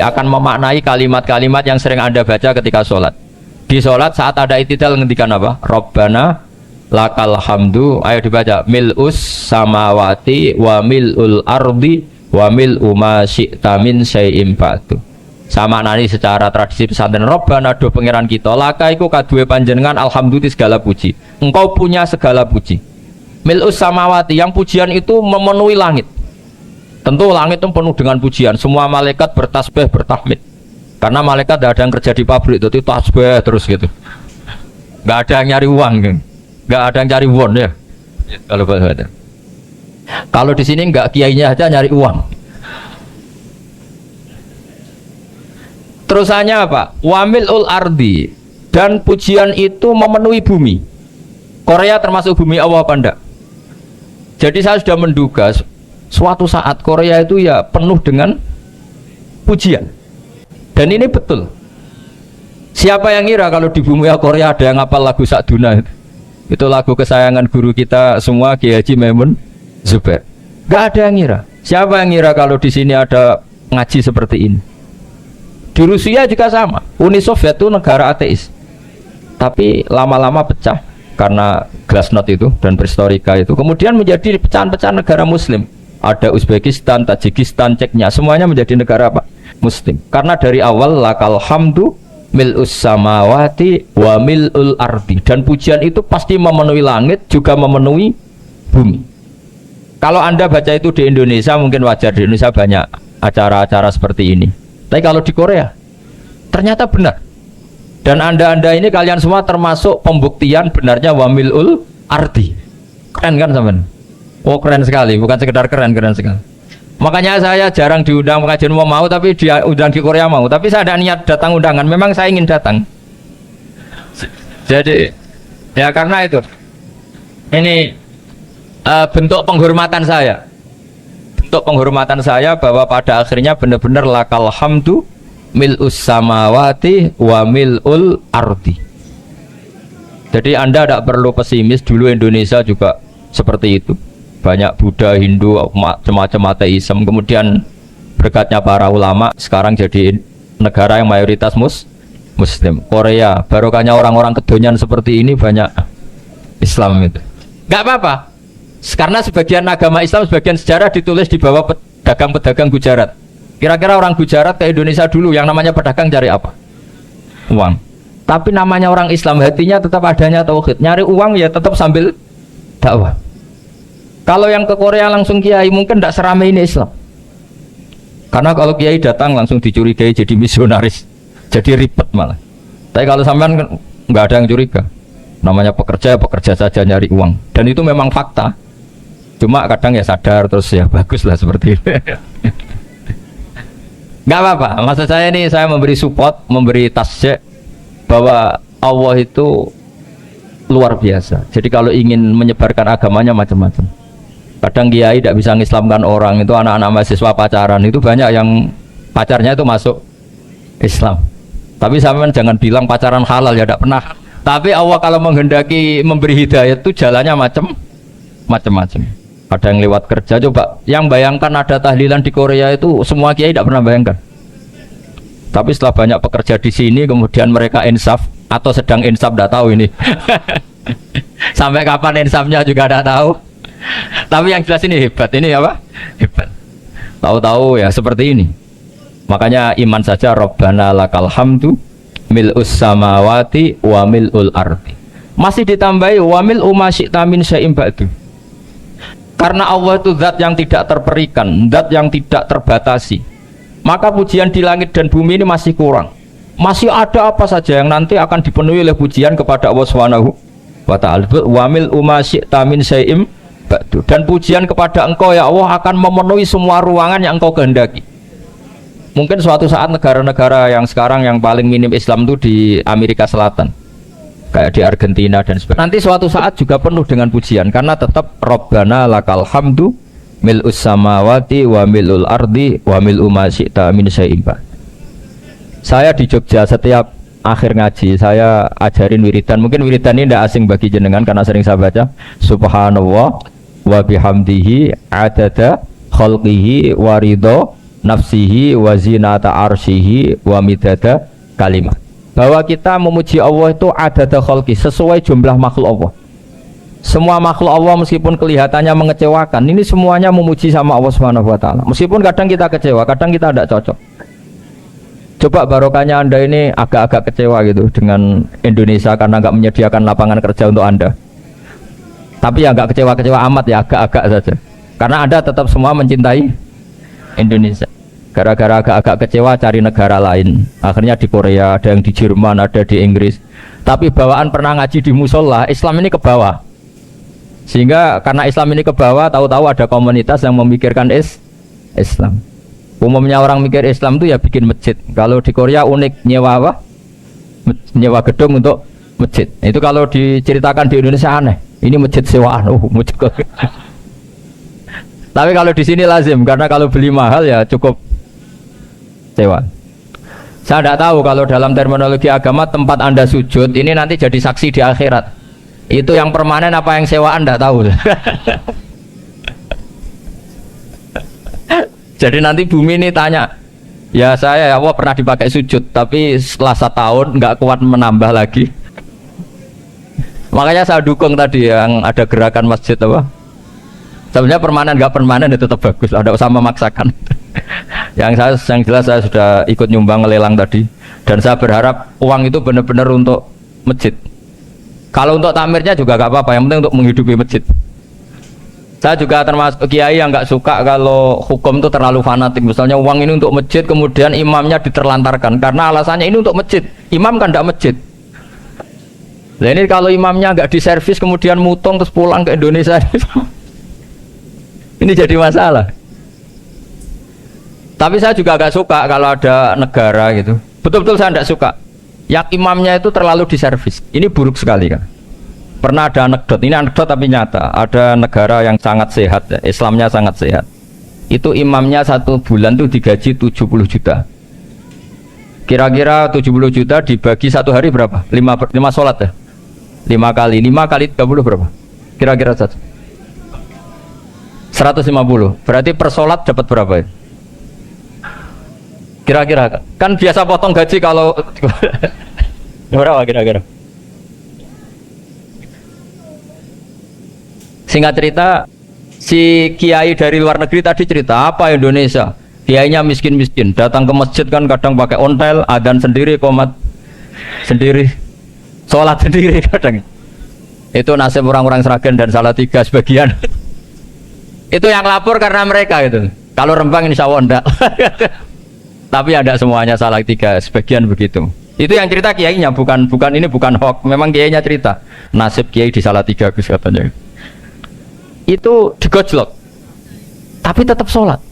akan memaknai kalimat-kalimat yang sering Anda baca ketika sholat. Di sholat saat ada i'tidal ngendikan apa? Rabbana lakal hamdu, ayo dibaca, mil'us samawati wa mil'ul ardi wa mil'u ma syi'ta min syai'im ba'du. Sama nani secara tradisi pesantren, Rabbana do pangeran kita, laka iku kaduwe panjenengan alhamdulillah segala puji. Engkau punya segala puji. Mil'us samawati, yang pujian itu memenuhi langit. Tentu langit itu penuh dengan pujian. Semua malaikat bertasbih, bertahmid. Karena malaikat tidak ada yang kerja di pabrik, itu tasbih terus gitu. Nggak ada yang nyari uang, kan? Nggak ada yang cari won ya. Kalau di sini nggak kiainya aja nyari uang. Terusannya apa? Wamilul ardi, dan pujian itu memenuhi bumi. Korea termasuk bumi Allah apa enggak? Jadi saya sudah menduga suatu saat Korea itu ya penuh dengan pujian. Dan ini betul. Siapa yang ngira kalau di bumi Korea ada yang hafal lagu Sakduna itu? Itu lagu kesayangan guru kita semua, Kiai Haji Maimun Zubair. Gak ada yang ngira. Siapa yang ngira kalau di sini ada ngaji seperti ini? Di Rusia juga sama. Uni Soviet itu negara ateis. Tapi lama-lama pecah karena glasnost itu dan perestroika itu. Kemudian menjadi pecahan-pecahan negara Muslim. Ada Uzbekistan, Tajikistan, Ceknya, semuanya menjadi negara apa? Muslim. Karena dari awal lakal hamdu mil'us samawati wa mil'ul ardi, dan pujian itu pasti memenuhi langit juga memenuhi bumi. Kalau Anda baca itu di Indonesia mungkin wajar, di Indonesia banyak acara-acara seperti ini. Tapi kalau di Korea ternyata benar. Dan Anda ini kalian semua termasuk pembuktian benarnya wa mil'ul ardi. Keren kan teman? Oh keren sekali, bukan sekedar keren, keren sekali. Makanya saya jarang diundang pengajian mau, tapi dia undang di Korea mau. Tapi saya ada niat datang undangan, memang saya ingin datang. Jadi ya karena itu ini bentuk penghormatan saya. Bentuk penghormatan saya bahwa pada akhirnya benar-benar lakal hamdu mil'us samawati wa mil'ul ardi. Jadi Anda tidak perlu pesimis, dulu Indonesia juga seperti itu. Banyak Buddha, Hindu, macam-macam ateisme. Kemudian berkatnya para ulama sekarang jadi negara yang mayoritas Muslim. Korea barokahnya orang-orang kedonyan seperti ini banyak Islam itu. Gak apa-apa, karena sebagian agama Islam, sebagian sejarah ditulis di bawah pedagang-pedagang Gujarat. Kira-kira orang Gujarat ke Indonesia dulu yang namanya pedagang cari apa? Uang. Tapi namanya orang Islam, hatinya tetap adanya tauhid. Nyari uang ya tetap sambil dakwah. Kalau yang ke Korea langsung kiai mungkin tidak seramai ini Islam. Karena kalau kiai datang langsung dicurigai jadi misionaris, jadi ribet malah. Tapi kalau sampean nggak ada yang curiga. Namanya pekerja, pekerja saja nyari uang. Dan itu memang fakta. Cuma kadang ya sadar terus ya bagus lah seperti itu. Nggak apa-apa. Maksud saya ini saya memberi support, memberi tasjek bahwa Allah itu luar biasa. Jadi kalau ingin menyebarkan agamanya macam-macam. Kadang kiai tidak bisa mengislamkan orang, itu anak-anak mahasiswa pacaran itu banyak yang pacarnya itu masuk Islam. Tapi sampean jangan bilang pacaran halal ya, tidak pernah. Tapi Allah kalau menghendaki memberi hidayah itu jalannya macam-macam. Ada yang lewat kerja, coba yang bayangkan ada tahlilan di Korea itu semua kiai tidak pernah bayangkan. Tapi setelah banyak pekerja di sini kemudian mereka insaf atau sedang insaf tidak tahu ini. Sampai kapan insafnya juga tidak tahu. Tapi yang jelas ini hebat, ini apa? Hebat. Tahu-tahu ya seperti ini. Makanya iman saja Rabbana lakal hamdu mil'us samawati wa mil'ul ardi. Masih ditambahi wa mil'u ma syi'ta min syai'im ba'du. Karena Allah itu zat yang tidak terperikan, zat yang tidak terbatasi. Maka pujian di langit dan bumi ini masih kurang. Masih ada apa saja yang nanti akan dipenuhi oleh pujian kepada Allah Subhanahu wa ta'ala. Wa mil'u ma syi'ta min syai'im ba'du. Dan pujian kepada Engkau ya Allah akan memenuhi semua ruangan yang Engkau kehendaki. Mungkin suatu saat negara-negara yang sekarang yang paling minim Islam itu di Amerika Selatan, kayak di Argentina dan sebagainya, nanti suatu saat juga penuh dengan pujian karena tetap Rabbana lakal hamdu mil'us samawati wa mil'ul ardi wa mil'u ma syi'ta min syai'in ba'd. Saya di Jogja setiap akhir ngaji saya ajarin wiridan. Mungkin wiridan ini tidak asing bagi jenengan karena sering saya baca Subhanallah wa bihamdihi adada khalqihi wa ridho nafsihi wa zinata arsyihi wa midada kalimat. Bahwa kita memuji Allah itu adada khalqi, sesuai jumlah makhluk Allah. Semua makhluk Allah meskipun kelihatannya mengecewakan, ini semuanya memuji sama Allah Subhanahu wa taala. Meskipun kadang kita kecewa, kadang kita tidak cocok. Coba barokahnya Anda ini agak-agak kecewa gitu dengan Indonesia karena nggak menyediakan lapangan kerja untuk Anda. Tapi ya nggak kecewa-kecewa amat ya, agak-agak saja. Karena Anda tetap semua mencintai Indonesia. Gara-gara agak-agak kecewa cari negara lain. Akhirnya di Korea, ada yang di Jerman, ada di Inggris. Tapi bawaan pernah ngaji di musola, Islam ini ke bawah. Sehingga karena Islam ini ke bawah, tahu-tahu ada komunitas yang memikirkan Islam. Umumnya orang mikir Islam itu ya bikin masjid. Kalau di Korea unik, nyewa apa? Nyewa gedung untuk masjid. Itu kalau diceritakan di Indonesia aneh. Ini masjid sewaan, masjid. Tapi kalau di sini lazim, karena kalau beli mahal ya cukup sewa. Saya tidak tahu kalau dalam terminologi agama tempat Anda sujud ini nanti jadi saksi di akhirat. Itu yang permanen apa yang sewaan tidak tahu. Jadi nanti bumi ini tanya, ya saya ya Allah pernah dipakai sujud, tapi setelah 1 tahun nggak kuat menambah lagi. Makanya saya dukung tadi yang ada gerakan masjid apa. Sebenarnya permanen nggak permanen itu tetap bagus, ada usah memaksakan. yang jelas saya sudah ikut nyumbang lelang tadi, dan saya berharap uang itu benar-benar untuk masjid. Kalau untuk tamirnya juga nggak apa-apa, yang penting untuk menghidupi masjid. Saya juga termasuk kiai yang nggak suka kalau hukum itu terlalu fanatik. Misalnya uang ini untuk masjid, kemudian imamnya diterlantarkan karena alasannya ini untuk masjid. Imam kan tidak masjid. Nah ini kalau imamnya nggak diservis kemudian mutung terus pulang ke Indonesia. Ini jadi masalah. Tapi saya juga agak suka kalau ada negara gitu. Betul-betul saya tidak suka yang imamnya itu terlalu diservis. Ini buruk sekali kan. Pernah ada anekdot, ini anekdot tapi nyata. Ada negara yang sangat sehat, Islamnya sangat sehat. Itu imamnya 1 bulan tuh digaji 70 juta. Kira-kira 70 juta dibagi 1 hari berapa? 5 sholat ya? 5 kali 30 berapa? Kira-kira 150. Berarti per sholat dapat berapa ya? Kira-kira kan biasa potong gaji kalau berapa kira-kira? Singkat cerita, si kiai dari luar negeri tadi cerita apa Indonesia? Kiainya miskin-miskin, datang ke masjid kan kadang pakai ontel, adzan sendiri, qomat sendiri, sholat sendiri kadang. Itu nasib orang-orang Sragen dan Salatiga sebagian. Itu yang lapor karena mereka itu. Kalau Rembang insya Allah enggak. Tapi ada semuanya Salatiga, sebagian begitu. Itu yang cerita kiainya, bukan ini bukan hoax. Memang kiainya cerita. Nasib kiai di Salatiga Gus katanya. Itu digojlok. Tapi tetap sholat.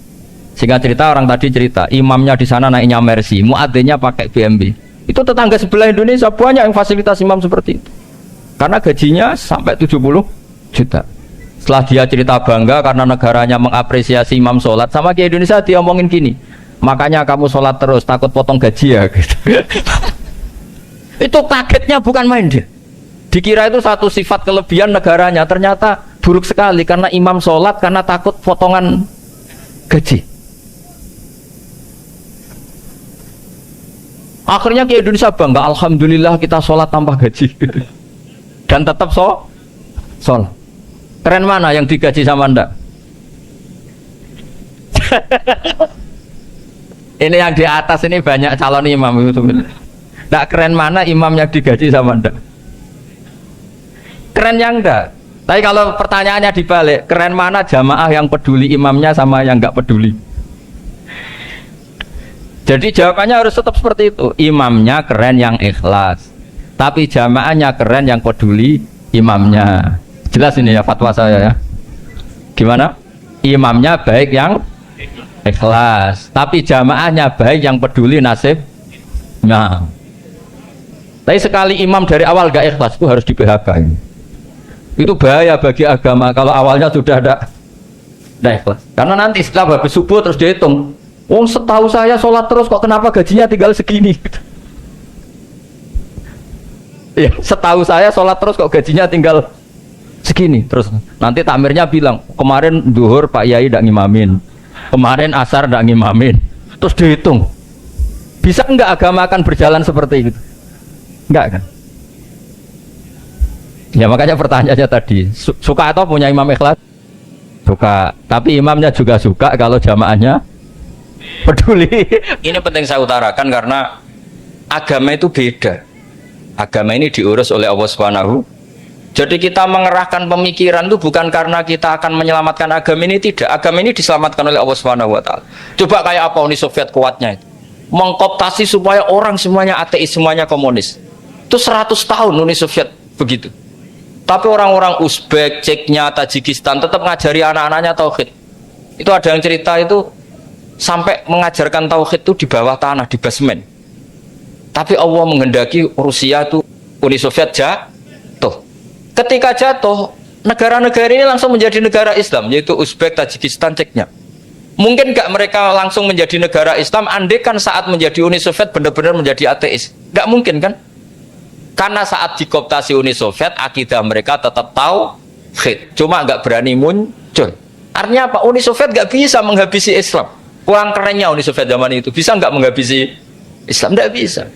Sehingga cerita orang tadi cerita, imamnya di sana naiknya Mercy, muadzinnya pakai BMW. Itu tetangga sebelah Indonesia banyak yang fasilitas imam seperti itu. Karena gajinya sampai 70 juta. Setelah dia cerita bangga karena negaranya mengapresiasi imam sholat, sama Kiai Indonesia dia omongin gini, makanya kamu sholat terus, takut potong gaji ya gitu. Itu kagetnya bukan main dia. Dikira itu satu sifat kelebihan negaranya, ternyata buruk sekali karena imam sholat karena takut potongan gaji. Akhirnya Kiai Indonesia bangga, alhamdulillah kita sholat tanpa gaji dan tetap sholat. Keren mana yang digaji sama Anda? Ini yang di atas ini banyak calon imam itu. Nggak keren mana imam yang digaji sama Anda? Keren yang enggak. Tapi kalau pertanyaannya dibalik, keren mana jamaah yang peduli imamnya sama yang nggak peduli? Jadi jawabannya harus tetap seperti itu. Imamnya keren yang ikhlas, tapi jamaahnya keren yang peduli imamnya. Jelas ini ya fatwa saya ya. Gimana? Imamnya baik yang ikhlas, tapi jamaahnya baik yang peduli nasibnya. Tapi sekali imam dari awal gak ikhlas itu harus di PHK ini. Itu bahaya bagi agama kalau awalnya sudah ada ikhlas. Karena nanti setelah habis subuh terus dihitung, oh setahu saya sholat terus kok kenapa gajinya tinggal segini? Ya, setahu saya sholat terus kok gajinya tinggal segini. Terus nanti takmirnya bilang, kemarin duhur Pak Yai ndak ngimamin, kemarin asar ndak ngimamin, Terus dihitung. Bisa enggak agama akan berjalan seperti itu? Enggak kan? Ya makanya pertanyaannya tadi, suka atau punya imam ikhlas? Suka, tapi imamnya juga suka kalau jamaahnya peduli. Ini penting saya utarakan karena agama itu beda. Agama ini diurus oleh Allah Subhanahu. Jadi kita mengerahkan pemikiran itu bukan karena kita akan menyelamatkan agama ini, tidak. Agama ini diselamatkan oleh Allah Subhanahu wa taala. Coba kayak apa Uni Soviet kuatnya itu. Mengkooptasi supaya orang semuanya ateis, semuanya komunis. Itu 100 tahun Uni Soviet begitu. Tapi orang-orang Uzbek, Ceknya, Tajikistan tetap ngajari anak-anaknya tauhid. Itu ada yang cerita itu sampai mengajarkan tauhid itu di bawah tanah, di basement. Tapi Allah menghendaki Rusia itu Uni Soviet jatuh. Ketika jatuh, negara-negara ini langsung menjadi negara Islam, yaitu Uzbek, Tajikistan, Ceknya. Mungkin nggak mereka langsung menjadi negara Islam, andai kan saat menjadi Uni Soviet benar-benar menjadi ateis. Nggak mungkin kan? Karena saat dikooptasi Uni Soviet, akidah mereka tetap tauhid, cuma nggak berani muncul. Artinya apa? Uni Soviet nggak bisa menghabisi Islam. Kurang kerennya Uni Soviet zaman itu, bisa nggak menghabisi Islam? Nggak bisa.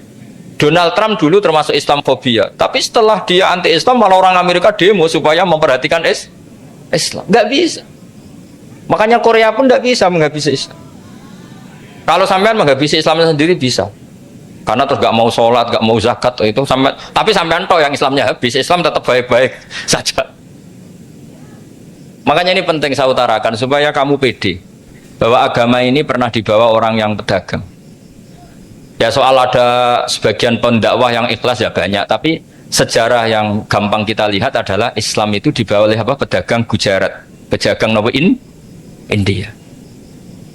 Donald Trump dulu termasuk Islamfobia, tapi setelah dia anti-Islam, malah orang Amerika demo supaya memperhatikan Islam. Nggak bisa. Makanya Korea pun nggak bisa menghabisi Islam. Kalau sampean menghabisi Islam sendiri bisa. Karena terus gak mau sholat, gak mau zakat itu sampai, tapi sampean toh yang Islamnya habis, Islam tetap baik-baik saja. Makanya ini penting saya utarakan supaya kamu pede bahwa agama ini pernah dibawa orang yang pedagang. Ya soal ada sebagian pendakwah yang ikhlas ya banyak, tapi sejarah yang gampang kita lihat adalah Islam itu dibawa oleh apa? Pedagang Gujarat, pedagang India.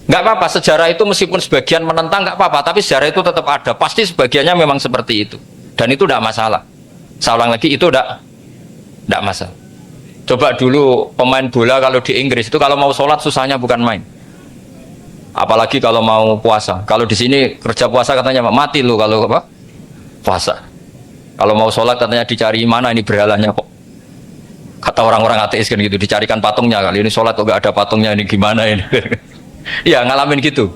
Nggak apa-apa, sejarah itu meskipun sebagian menentang nggak apa-apa, tapi sejarah itu tetap ada. Pasti sebagiannya memang seperti itu, dan itu tidak masalah. Saya ulang lagi, itu tidak masalah. Coba dulu pemain bola kalau di Inggris itu kalau mau sholat susahnya bukan main, apalagi kalau mau puasa. Kalau di sini kerja puasa katanya mati lu kalau apa puasa. Kalau mau sholat katanya dicari mana ini berhalanya kok. Kata orang-orang ateis kan gitu, dicarikan patungnya. Kali ini sholat kok nggak ada patungnya, ini gimana ini? Ya ngalamin gitu.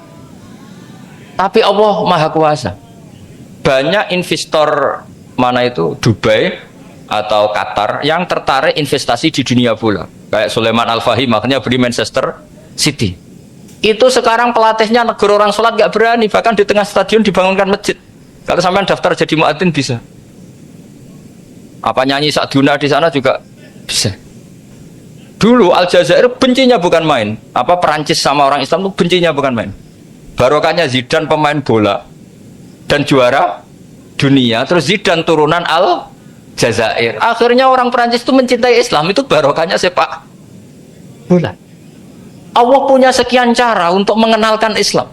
Tapi Allah Maha Kuasa. Banyak investor mana itu Dubai atau Qatar yang tertarik investasi di dunia bola. Kayak Sulaiman Al-Fahim makanya beli Manchester City. Itu sekarang pelatihnya negara orang sholat gak berani, bahkan di tengah stadion dibangunkan masjid. Kalau sampai daftar jadi muadzin bisa. Apa nyanyi Sakduna di sana juga bisa. Dulu Aljazair bencinya bukan main. Apa Perancis sama orang Islam itu bencinya bukan main. Barokahnya Zidane pemain bola dan juara dunia, terus Zidane turunan Aljazair. Akhirnya orang Perancis itu mencintai Islam, itu barokahnya sepak bola. Allah punya sekian cara untuk mengenalkan Islam.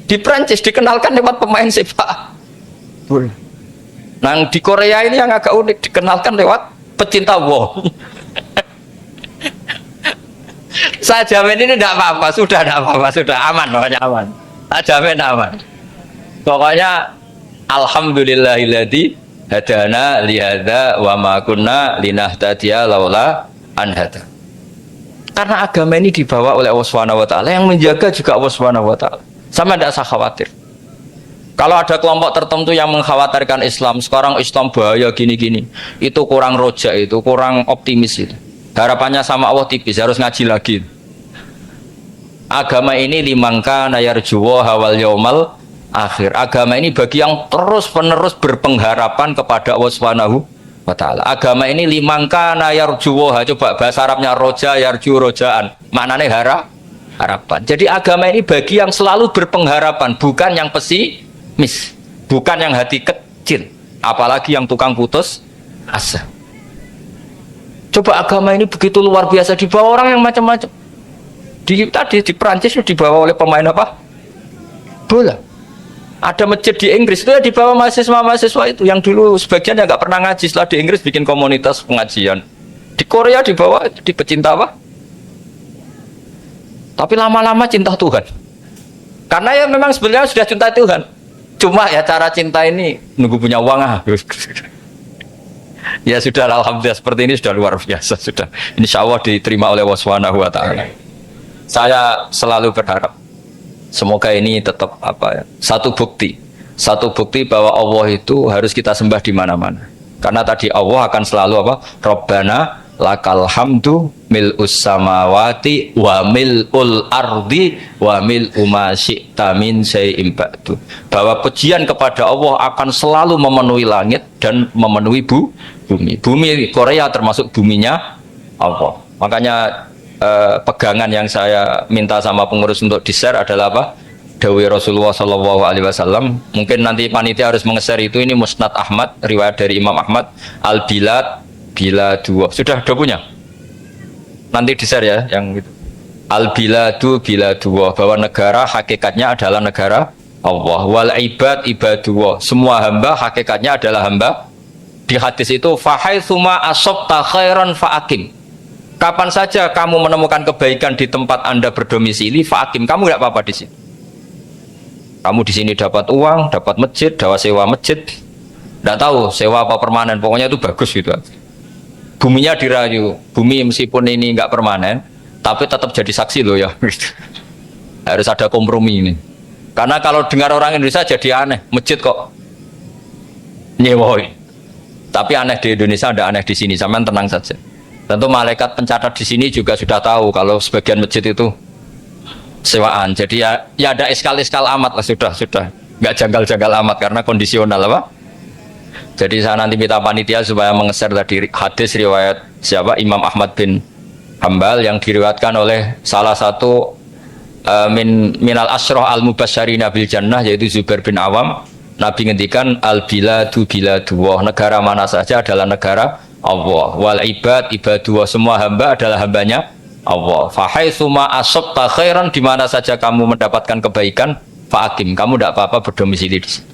Di Perancis dikenalkan lewat pemain sepak bola. Nah di Korea ini yang agak unik, dikenalkan lewat pecinta wong. Saya jamin ini tidak apa-apa, sudah tidak apa-apa, sudah aman, pokoknya aman. Saya jamin aman. Pokoknya alhamdulillahilladzi hadana lihada wa ma kunna linahtadiya laula an hada. Karena agama ini dibawa oleh Allah Subhanahu wa taala, yang menjaga juga Allah Subhanahu wa taala. Sama tidak usah khawatir. Kalau ada kelompok tertentu yang mengkhawatirkan Islam, sekarang Islam bahaya gini-gini, itu kurang rojak, itu kurang optimis itu. Harapannya sama Allah tipis, harus ngaji lagi. Agama ini limangka nayarjuwa hawal yaumal akhir. Agama ini bagi yang terus-menerus berpengharapan kepada Allah Subhanahu wa taala. Agama ini limangka nayarjuwa, coba bahasa Arabnya roja yarju rojaan. Maknanya harapan. Jadi agama ini bagi yang selalu berpengharapan, bukan yang pesimis, bukan yang hati kecil, apalagi yang tukang putus asa. Coba agama ini begitu luar biasa, dibawa orang yang macam-macam. Tadi di Perancis itu dibawa oleh pemain apa? Bola. Ada masjid di Inggris itu ya dibawa mahasiswa-mahasiswa itu yang dulu sebagian yang nggak pernah ngaji, setelah di Inggris bikin komunitas pengajian. Di Korea dibawa di pecinta apa? Tapi lama-lama cinta Tuhan. Karena ya memang sebenarnya sudah cinta Tuhan. Cuma ya cara cinta ini nunggu punya uang Ya sudah, alhamdulillah seperti ini sudah luar biasa, sudah. Insya Allah diterima oleh Allah Subhanahu wa taala. Saya selalu berharap Semoga ini tetap apa ya, satu bukti bahwa Allah itu harus kita sembah di mana-mana. Karena tadi Allah akan selalu apa? Rabbana lakal hamdu mil'us samawati wa mil'ul ardi wa mil'u ma syi'ta min syai'in ba'du. Bahwa pujian kepada Allah akan selalu memenuhi langit dan memenuhi bumi. Bumi Korea termasuk buminya Allah. Makanya pegangan yang saya minta sama pengurus untuk di-share adalah apa? Dawai Rasulullah Shallallahu Alaihi Wasallam. Mungkin nanti panitia harus mengeser itu. Ini Musnad Ahmad, riwayat dari Imam Ahmad. Al Bilad bila dua sudah punya. Nanti di-share ya yang itu. Al Biladu bila dua, bahwa negara hakikatnya adalah negara Allah. Wal ibad ibadullah, semua hamba hakikatnya adalah hamba. Di hadis itu fahaitsuma asabta khairan faakim. Kapan saja kamu menemukan kebaikan di tempat Anda berdomisili, faakim, kamu tidak apa-apa di sini. Kamu di sini dapat uang, dapat masjid, dapat sewa masjid. Tidak tahu sewa apa permanen, pokoknya itu bagus gitu. Buminya dirayu, bumi meskipun ini nggak permanen, tapi tetap jadi saksi loh ya. Harus ada kompromi ini. Karena kalau dengar orang Indonesia jadi aneh, masjid kok nyewoi. Tapi aneh di Indonesia, ada aneh di sini. Sampean tenang saja. Tentu malaikat pencatat di sini juga sudah tahu kalau sebagian masjid itu sewaan. Jadi ya ada eskal-eskal amat lah, sudah nggak janggal-janggal amat karena kondisional apa. Jadi saya nanti minta panitia supaya mengeser tadi hadis riwayat siapa, Imam Ahmad bin Hambal, yang diriwayatkan oleh salah satu minal asyrah al mubasysyirina bil jannah, yaitu Zubair bin Awam. Nabi ngendikan al biladu biladullah, negara mana saja adalah negara Allah. Wal ibad ibadullah, semua hamba adalah hambanya Allah. Fahaitsuma asabta khairan, di mana saja kamu mendapatkan kebaikan, fa'akim, kamu tidak apa-apa berdomisili di sini.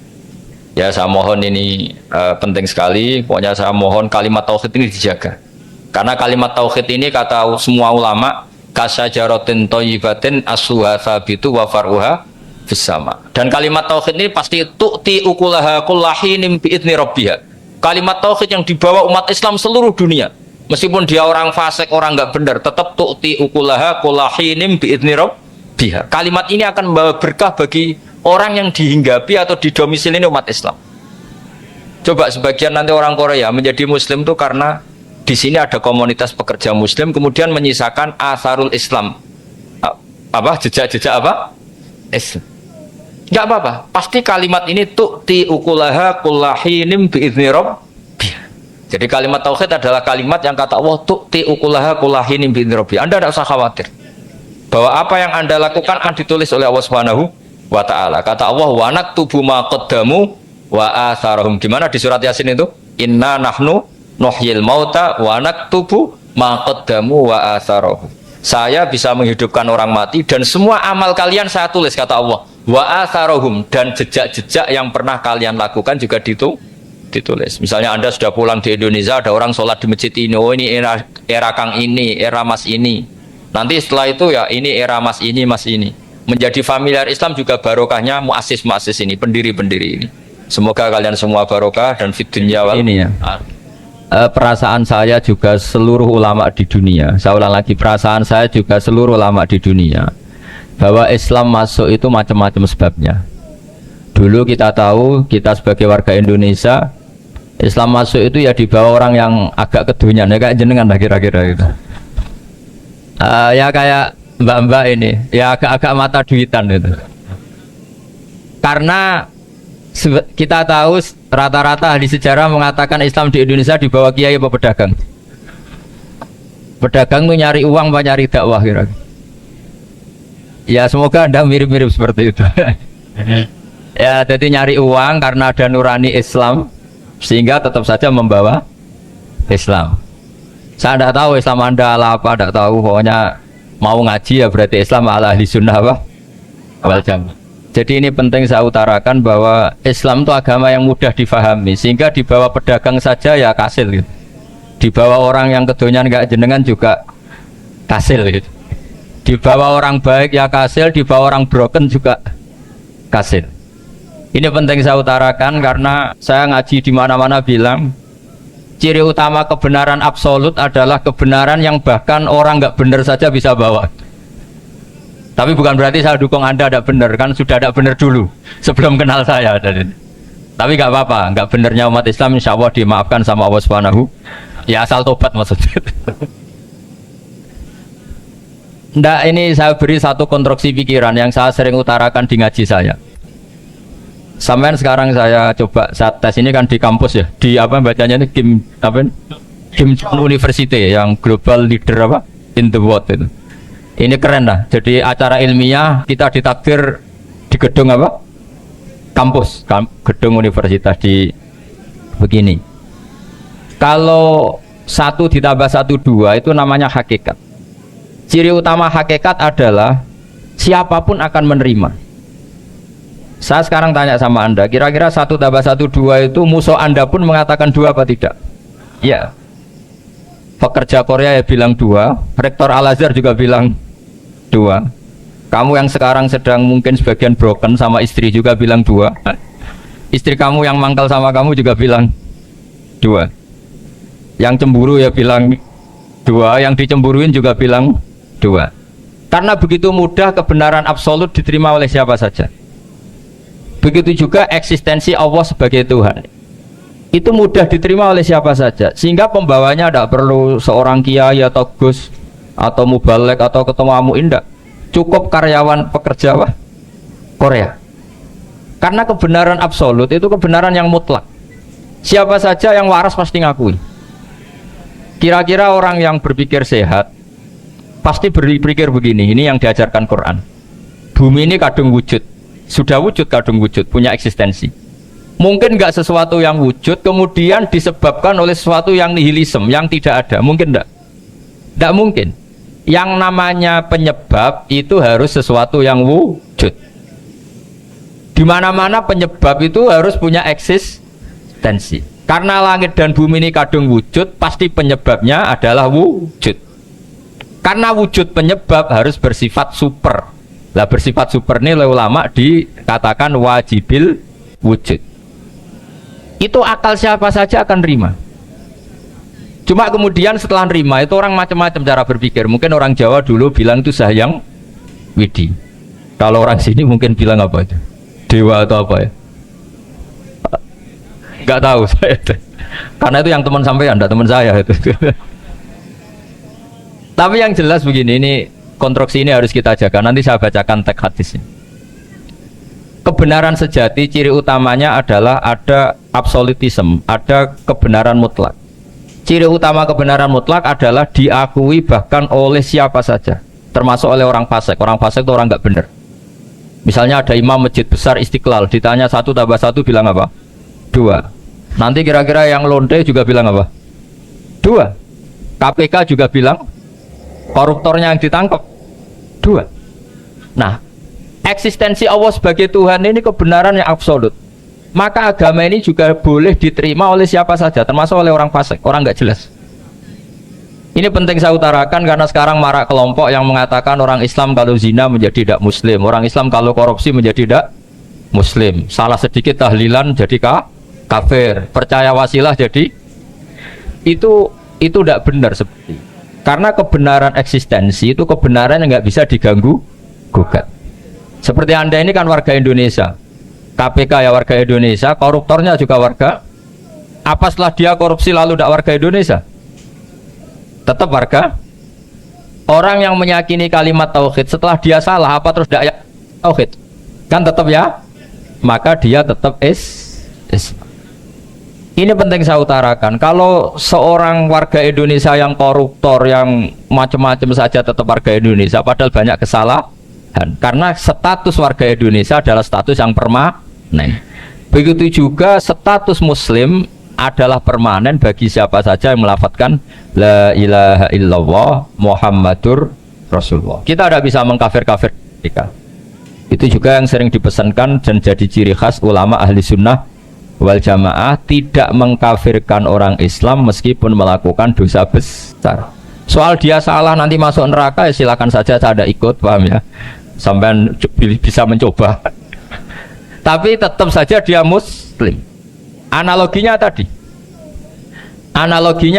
Ya saya mohon ini penting sekali. Pokoknya saya mohon kalimat tauhid ini dijaga. Karena kalimat tauhid ini kata semua ulama, kasyajaratin thayyibatin asluha tsabitu wa far'uha fis sama. Dan kalimat tauhid ini pasti tu'ti ukulaha kullahinim bi'idzni rabbiha. Kalimat tauhid yang dibawa umat Islam seluruh dunia. Meskipun dia orang fasik, orang nggak benar, tetap tu'ti ukulaha kullahinim bi'idzni rabbiha. Kalimat ini akan membawa berkah bagi orang yang dihinggapi atau didomisili umat Islam. Coba sebagian nanti orang Korea menjadi Muslim itu karena di sini ada komunitas pekerja Muslim, kemudian menyisakan asarul Islam, apa jejak-jejak apa Islam. Nggak apa-apa, pasti kalimat ini tu'ti ukulaha kullahinim bi'idzni rabbiha. Jadi kalimat tauhid adalah kalimat yang kata Allah tu'ti ukulaha kullahinim bi'idzni rabbiha. Anda tidak usah khawatir bahwa apa yang Anda lakukan akan ditulis oleh Allah Subhanahu wa ta'ala. Kata Allah, wa naktubu ma qaddamu wa atharahum. Gimana di surat Yasin itu? Inna nahnu nuhyil mauta wa naktubu ma qaddamu wa atharahum. Saya bisa menghidupkan orang mati dan semua amal kalian saya tulis, kata Allah. Wa atharahum, dan jejak-jejak yang pernah kalian lakukan juga ditulis. Misalnya Anda sudah pulang di Indonesia, ada orang sholat di masjid ini, oh ini era Kang ini, era Mas ini. Nanti setelah itu ya ini era Mas ini, Mas ini. Menjadi familiar Islam juga barokahnya muassis-muassis ini, pendiri-pendiri ini. Semoga kalian semua barokah dan fid dunya wal ini ya. Perasaan saya juga seluruh ulama di dunia. Saya ulang lagi, perasaan saya juga seluruh ulama di dunia, bahwa Islam masuk itu macam-macam sebabnya. Dulu kita tahu, kita sebagai warga Indonesia, Islam masuk itu ya dibawa orang yang agak kedunian, ya kayak jenengan lah kira-kira gitu. Ya kayak mbak-mbak ini, ya agak-agak mata duitan itu. Karena kita tahu rata-rata ahli sejarah mengatakan Islam di Indonesia dibawa kiai apa pedagang. Pedagang itu nyari uang apa nyari dakwah kira-kira. Ya semoga Anda mirip-mirip seperti itu. Ya jadi nyari uang karena ada nurani Islam, sehingga tetap saja membawa Islam. Saya tidak tahu Islam Anda ala apa, tidak tahu, pokoknya mau ngaji ya berarti Islam ala ahli sunnah apa? Wal jamaah. Jadi ini penting saya utarakan bahwa Islam itu agama yang mudah difahami, sehingga dibawa pedagang saja ya kasil gitu. Dibawa orang yang kedonyan nggak jenengan juga kasil gitu. Dibawa orang baik ya kasil, dibawa orang broken juga kasil. Ini penting saya utarakan karena saya ngaji di mana-mana bilang ciri utama kebenaran absolut adalah kebenaran yang bahkan orang nggak benar saja bisa bawa. Tapi bukan berarti saya dukung Anda tidak benar, kan sudah tidak benar dulu sebelum kenal saya. Tapi nggak apa-apa, nggak benernya umat Islam insya Allah dimaafkan sama Allah Subhanahu. Ya asal tobat maksudnya. Nggak, ini saya beri satu konstruksi pikiran yang saya sering utarakan di ngaji saya. Sampai sekarang saya coba saat tes ini kan di kampus ya, di apa bacanya ini Kim University yang global leader apa in the world itu. Ini keren lah. Jadi acara ilmiah kita ditakdir di gedung apa? Kampus, gedung universitas di begini. Kalau 1 ditambah 1 2 itu namanya hakikat. Ciri utama hakikat adalah siapapun akan menerima. Saya sekarang tanya sama Anda, kira-kira 1 tambah 1 2 itu musuh Anda pun mengatakan 2 apa tidak? Ya. Pekerja Korea ya bilang 2, rektor Al-Azhar juga bilang 2. Kamu yang sekarang sedang mungkin sebagian broken sama istri juga bilang 2. Istri kamu yang mangkal sama kamu juga bilang 2. Yang cemburu ya bilang 2, yang dicemburuin juga bilang 2. Karena begitu mudah kebenaran absolut diterima oleh siapa saja. Begitu juga eksistensi Allah sebagai Tuhan. Itu mudah diterima oleh siapa saja, sehingga pembawanya tidak perlu seorang kiai atau gus atau mubalek atau ketua muin, tidak cukup karyawan pekerja Korea. Karena kebenaran absolut itu kebenaran yang mutlak, siapa saja yang waras pasti ngakui. Kira-kira orang yang berpikir sehat pasti berpikir begini, ini yang diajarkan Quran. Bumi ini kadung wujud, sudah wujud kadung wujud, punya eksistensi. Mungkin nggak sesuatu yang wujud kemudian disebabkan oleh sesuatu yang nihilisme, yang tidak ada. Mungkin enggak? Enggak mungkin. Yang namanya penyebab itu harus sesuatu yang wujud. Di mana-mana penyebab itu harus punya eksistensi. Karena langit dan bumi ini kadung wujud, pasti penyebabnya adalah wujud. Karena wujud penyebab harus bersifat super. Lah bersifat super ini oleh ulama dikatakan wajibil wujud. Itu akal siapa saja akan terima. Cuma kemudian setelah terima itu orang macam-macam cara berpikir. Mungkin orang Jawa dulu bilang itu Sahyang Widi. Kalau orang sini mungkin bilang apa itu? Dewa atau apa ya? Nggak tahu saya. Karena itu yang teman sampean, enggak teman saya itu. Tapi yang jelas begini, ini konstruksi ini harus kita jaga. Nanti saya bacakan teks hadisnya. Kebenaran sejati ciri utamanya adalah ada absolutisme, ada kebenaran mutlak. Ciri utama kebenaran mutlak adalah diakui bahkan oleh siapa saja, termasuk oleh orang fasik. Orang fasik itu orang nggak benar. Misalnya ada imam masjid besar Istiqlal, ditanya 1 tambah 1 bilang apa? 2. Nanti kira-kira yang lonte juga bilang apa? 2. KPK juga bilang koruptornya yang ditangkap 2. Nah, eksistensi Allah sebagai Tuhan ini kebenaran yang absolut. Maka agama ini juga boleh diterima oleh siapa saja, termasuk oleh orang fasik, orang nggak jelas. Ini penting saya utarakan karena sekarang marak kelompok yang mengatakan orang Islam kalau zina menjadi tidak muslim, orang Islam kalau korupsi menjadi tidak muslim, salah sedikit tahlilan jadi kafir, percaya wasilah jadi itu tidak benar seperti. Karena kebenaran eksistensi itu kebenaran yang nggak bisa diganggu gugat. Seperti Anda ini kan warga Indonesia, KPK ya warga Indonesia, koruptornya juga warga. Apa setelah dia korupsi lalu tidak warga Indonesia? Tetap warga. Orang yang meyakini kalimat tauhid setelah dia salah apa terus tidak tauhid? Kan tetap ya. Maka dia tetap Ini penting saya utarakan. Kalau seorang warga Indonesia yang koruptor, yang macam-macam saja tetap warga Indonesia, padahal banyak kesalahan. Karena status warga Indonesia adalah status yang permanen. Begitu juga status muslim adalah permanen bagi siapa saja yang melafadzkan la ilaha illallah Muhammadur Rasulullah. Kita tidak bisa mengkafir-kafir mereka. Itu juga yang sering dipesankan dan jadi ciri khas ulama ahli sunnah wal jamaah, tidak mengkafirkan orang Islam meskipun melakukan dosa besar. Soal dia salah nanti masuk neraka ya silakan saja, saya ada ikut, paham ya, sampai bisa mencoba. Tapi tetap saja dia muslim. Analoginya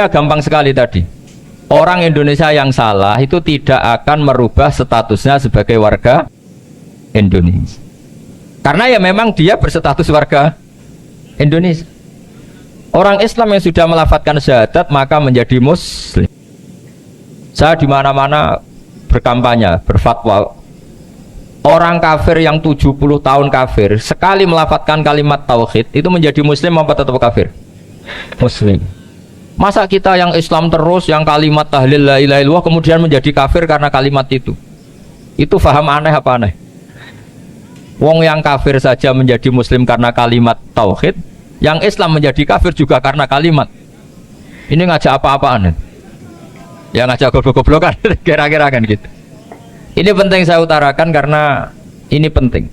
gampang sekali tadi. Orang Indonesia yang salah itu tidak akan merubah statusnya sebagai warga Indonesia. Karena ya memang dia berstatus warga Indonesia. Orang Islam yang sudah melafadzkan syahadat maka menjadi muslim. Saya di mana-mana berkampanye, berfatwa. Orang kafir yang 70 tahun kafir, sekali melafadzkan kalimat tauhid itu menjadi muslim apa tetap kafir? Muslim. Masa kita yang Islam terus, yang kalimat tahlil la ilaha illallah kemudian menjadi kafir karena kalimat itu? Itu faham aneh apa aneh? Wong yang kafir saja menjadi muslim karena kalimat tauhid, yang Islam menjadi kafir juga karena kalimat. Ini ngajak apa-apaan? Ya ngajak goblok-goblokan, kira-kira kan gitu. Ini penting saya utarakan karena ini penting.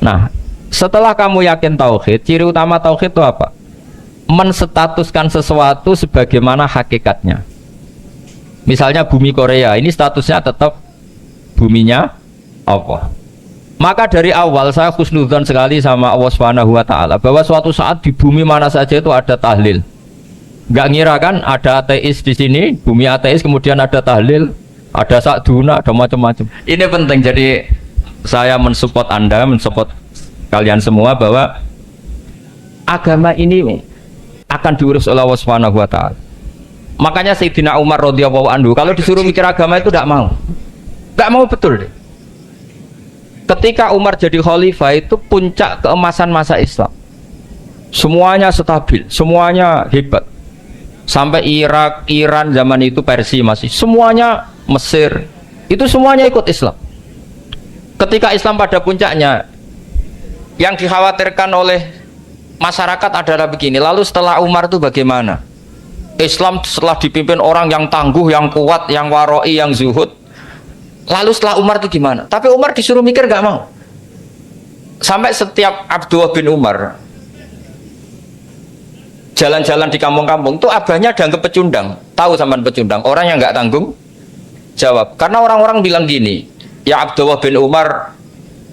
Nah, setelah kamu yakin tauhid, ciri utama tauhid itu apa? Menstatuskan sesuatu sebagaimana hakikatnya. Misalnya bumi Korea, ini statusnya tetap buminya Allah. Maka dari awal saya husnudzon sekali sama Allah Subhanahu wa taala bahwa suatu saat di bumi mana saja itu ada tahlil. Enggak ngira kan ada ateis di sini, bumi ateis kemudian ada tahlil, ada sakduna, ada macam-macam. Ini penting, jadi saya mensupport Anda, mensupport kalian semua bahwa agama ini akan diurus oleh Allah Subhanahu wa taala. Makanya Sayyidina Umar radhiyallahu anhu kalau disuruh mikir agama itu tidak mau. Enggak mau betul deh. Ketika Umar jadi khalifah itu puncak keemasan masa Islam. Semuanya stabil, semuanya hebat. Sampai Irak, Iran zaman itu Persia masih, semuanya Mesir, itu semuanya ikut Islam. Ketika Islam pada puncaknya, yang dikhawatirkan oleh masyarakat adalah begini, lalu setelah Umar itu bagaimana? Islam setelah dipimpin orang yang tangguh, yang kuat, yang waroi, yang zuhud, lalu setelah Umar itu gimana? Tapi Umar disuruh mikir gak mau. Sampai setiap Abdullah bin Umar jalan-jalan di kampung-kampung itu abahnya dianggap pecundang. Tahu sampean pecundang? Orang yang nggak tanggung jawab. Karena orang-orang bilang gini, ya Abdullah bin Umar,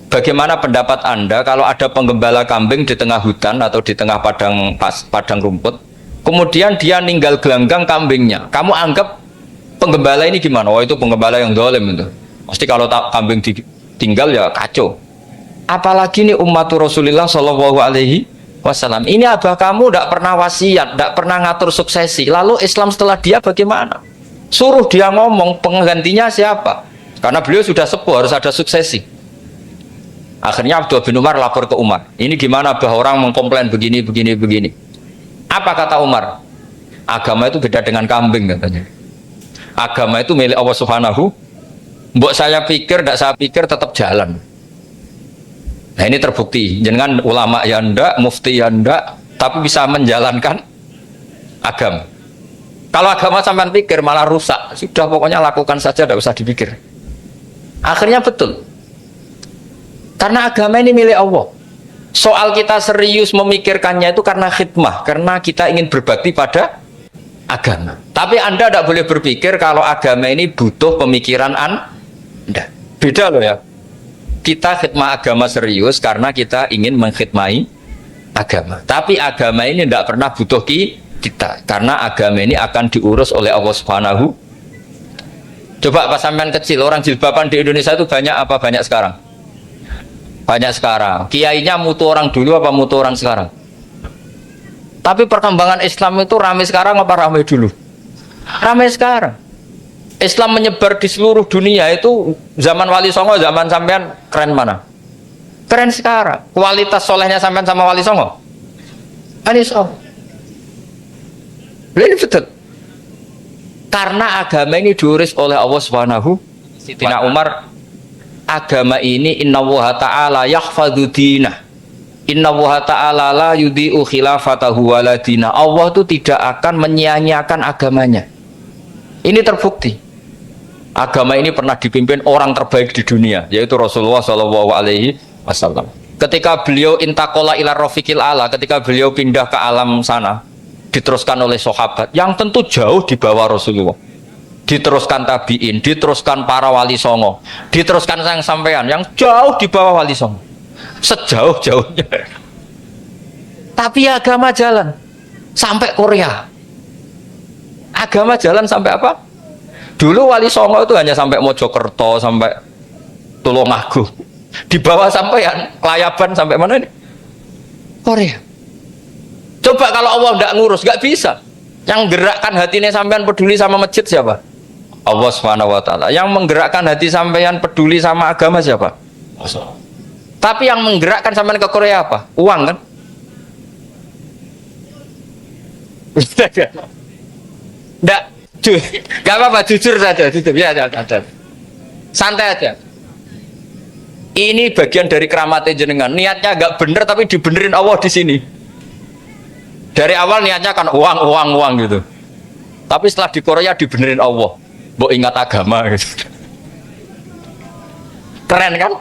bagaimana pendapat Anda kalau ada penggembala kambing di tengah hutan atau di tengah padang rumput, kemudian dia ninggal gelanggang kambingnya, kamu anggap penggembala ini gimana? Oh itu penggembala yang zalim itu. Pasti kalau kambing ditinggal ya kacau. Apalagi nih umatur Rasulullah Shallallahu Alaihi Wasallam. Ini abah kamu tidak pernah wasiat, tidak pernah ngatur suksesi. Lalu Islam setelah dia bagaimana? Suruh dia ngomong penggantinya siapa? Karena beliau sudah sepuh, harus ada suksesi. Akhirnya Abdullah bin Umar lapor ke Umar. Ini gimana bahwa orang mengkomplain begini. Apa kata Umar? Agama itu beda dengan kambing katanya. Agama itu milik Allah Subhanahu. Mbok saya pikir, tidak saya pikir tetap jalan. Nah ini terbukti. Jangan ulama ya ndak, mufti ya ndak, tapi bisa menjalankan agama. Kalau agama sampai pikir malah rusak. Sudah pokoknya lakukan saja, tidak usah dipikir. Akhirnya betul. Karena agama ini milik Allah. Soal kita serius memikirkannya itu karena khidmah, karena kita ingin berbakti pada agama. Tapi Anda tidak boleh berpikir kalau agama ini butuh pemikiran Anda. Beda loh ya. Kita khidmah agama serius karena kita ingin mengkhidmai agama. Tapi agama ini tidak pernah butuh kita, karena agama ini akan diurus oleh Allah Subhanahu. Coba pas sampean kecil, orang jilbaban di Indonesia itu banyak apa banyak sekarang? Banyak sekarang. Kiainya mutu orang dulu apa mutu orang sekarang? Tapi perkembangan Islam itu ramai sekarang apa ramai dulu? Ramai sekarang. Islam menyebar di seluruh dunia itu zaman Wali Songo, zaman sampean keren mana? Keren sekarang. Kualitas solehnya sampean sama Wali Songo? Wali Songo. Ini betul. Karena agama ini diurus oleh Allah Subhanahu. Sayyidina Umar, agama ini innallaha ta'ala yahfadzu dinah. Innallaha ta'ala la yudhi'u khilafatahu waladina. Allah itu tidak akan menyia-nyiakan agamanya. Ini terbukti. Agama ini pernah dipimpin orang terbaik di dunia, yaitu Rasulullah Shallallahu Alaihi Wasallam. Ketika beliau intakola ila rofiqil ala, ketika beliau pindah ke alam sana, diteruskan oleh sahabat yang tentu jauh di bawah Rasulullah, diteruskan tabiin, diteruskan para wali songo, diteruskan sang sampean yang jauh di bawah wali songo, sejauh-jauhnya. Tapi agama jalan sampai Korea. Agama jalan sampai apa? Dulu Wali Songo itu hanya sampai Mojokerto, sampai Tulungagung. Di bawah sampai Kelayaban sampai mana ini? Korea. Coba kalau Allah tidak ngurus, nggak bisa. Yang gerakkan hatinya sampean peduli sama masjid siapa? Allah Subhanahu wa taala. Yang menggerakkan hati sampean peduli sama agama siapa? Allah. Tapi yang menggerakkan sampean ke Korea apa? Uang kan? Enggak, enggak apa-apa, jujur saja, jujur ya, santai aja. Ini bagian dari keramatnya jenengan. Niatnya agak bener tapi dibenerin Allah di sini. Dari awal niatnya kan uang gitu. Tapi setelah di Korea dibenerin Allah. Mbok ingat agama gitu. Keren kan?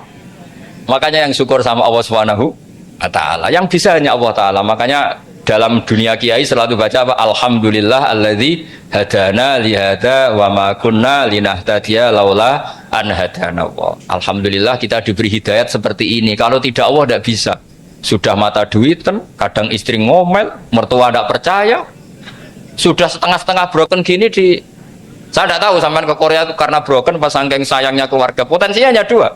Makanya yang syukur sama Allah Subhanahu wa taala. Yang bisa hanya Allah taala. Makanya dalam dunia kiai selalu baca apa? Alhamdulillah alladzi hadana li hada wa ma kunna linahtadiya laula an hadana Allah. Alhamdulillah kita diberi hidayat seperti ini. Kalau tidak Allah tidak bisa. Sudah mata duit kan, kadang istri ngomel, mertua tidak percaya. Sudah setengah-setengah broken gini saya tidak tahu sampai ke Korea itu karena broken pas saking sayangnya keluarga. Potensinya hanya dua.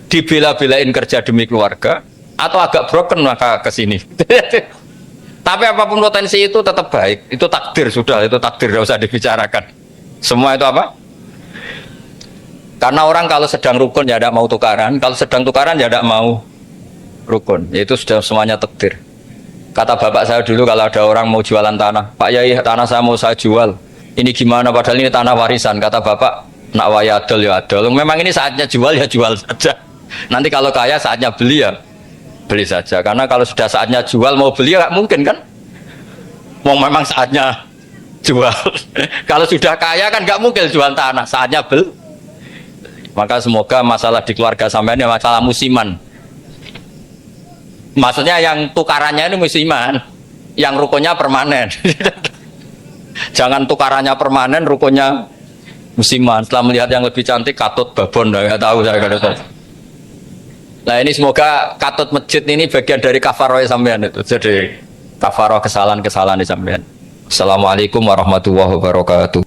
Dibela-belain kerja demi keluarga atau agak broken maka ke sini. Tapi apapun potensi itu tetap baik. Itu takdir sudah, itu takdir tidak usah dibicarakan. Semua itu apa? Karena orang kalau sedang rukun ya tidak mau tukaran, kalau sedang tukaran ya tidak mau rukun. Itu sudah semuanya takdir. Kata bapak saya dulu kalau ada orang mau jualan tanah, Pak Yai tanah saya mau saya jual. Ini gimana? Padahal ini tanah warisan. Kata bapak, nak waya adol ya adol. Memang ini saatnya jual ya jual saja. Nanti kalau kaya saatnya beli ya beli saja. Karena kalau sudah saatnya jual mau beli ya nggak mungkin kan? Mau memang saatnya jual. Kalau sudah kaya kan nggak mungkin jual tanah. Saatnya beli. Maka semoga masalah di keluarga sampean ya masalah musiman. Maksudnya yang tukarannya ini musiman, yang rukunnya permanen. Jangan tukarannya permanen, rukunnya musiman. Setelah melihat yang lebih cantik, katut babon, nggak tahu saya kalau tahu. Nah ini semoga katut masjid ini bagian dari kafaroh sampean itu. Jadi kafaroh kesalahan-kesalahan di sampean. Assalamualaikum warahmatullahi wabarakatuh.